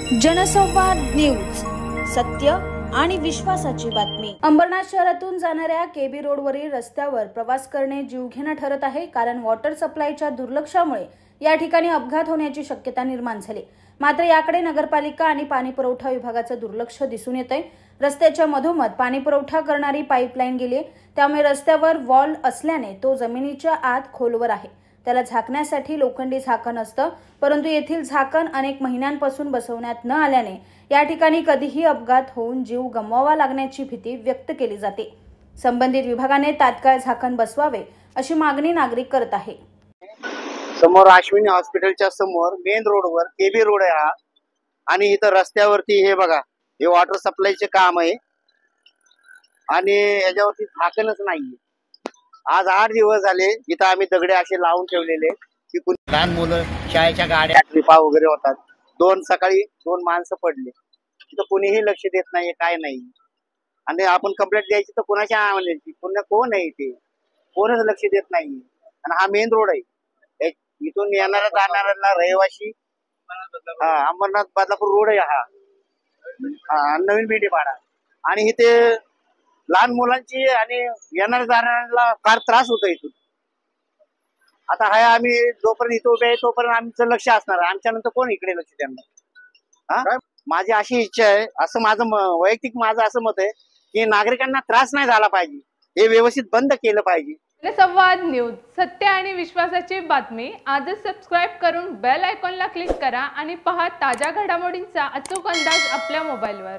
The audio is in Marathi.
जनसंवाद न्यूज, सत्य आणि विश्वासाची बातमी। अंबरनाथ शहरातून जाणाऱ्या केबी रोडवरील रस्त्यावर प्रवास करणे जीवघेणा ठरत आहे, कारण वॉटर सप्लायच्या दुर्लक्षामुळे या ठिकाणी अपघात होण्याची शक्यता निर्माण झाली। मात्र याकडे नगरपालिका आणि पाणी पुरवठा विभागाचं दुर्लक्ष दिसून येतंय। रस्त्याच्या मधोमध पाणी पुरवठा करणारी पाईपलाईन गेली, त्यामुळे रस्त्यावर वॉल असल्याने तो जमिनीच्या आत खोलवर आहे। त्याला झाकण्यासाठी लोखंडी झाकण असतं, परंतु येथील झाकण अनेक महिन्यांपासून बसवण्यात न आल्याने या ठिकाणी कधीही अपघात होऊन जीव गमवावा लागण्याची भीती व्यक्त केली जाते। संबंधित विभागाने तात्काळ झाकण बसवावे अशी मागणी नागरिक करत आहे। समोर अश्विनी हॉस्पिटलच्या समोर मेन रोडवर केबी रोड आहे हा, आणि इथं रस्त्यावरती हे बघा, हे वॉटर सप्लायचे काम आहे आणि याच्यावरती झाकणच नाहीये। आज 8 दिवस झाले इथं आम्ही दगडे असे लावून ठेवलेले की लहान मुलं शाळेच्या गाड्या ट्रिपा वगैरे होतात। सकाळी 2 माणसं पडले, तिथं कोणीही लक्ष देत नाही, काय नाही। आणि आपण कंप्लेंट द्यायची तर कोणाच्या आणायची, कोण आहे ते, कोणच लक्ष देत नाही। आणि हा मेन रोड आहे, इथून येणारा जाणाऱ्यांना रहिवाशी अंबरनाथ बदलापूर रोड आहे हा नवीन बिंडीपाडा, आणि इथे लहान मुलांची आणि येणाऱ्या जाणाऱ्यांना फार त्रास होतो इथून। आता हाय आम्ही जोपर्यंत इथं उभे आहे तोपर्यंत आमचं लक्ष असणार, आमच्या नंतर कोण इकडे लक्ष देणार। माझी अशी इच्छा आहे, असं माझं वैयक्तिक असं मत आहे की नागरिकांना त्रास नाही झाला पाहिजे, हे व्यवस्थित बंद केलं पाहिजे। जनसंवाद न्यूज, सत्य आणि विश्वासाची बातमी। आजच सबस्क्राइब करून बेल आयकॉनला क्लिक करा आणि पहा ताज्या घडामोडींचा अचूक अंदाज आपल्या मोबाईलवर।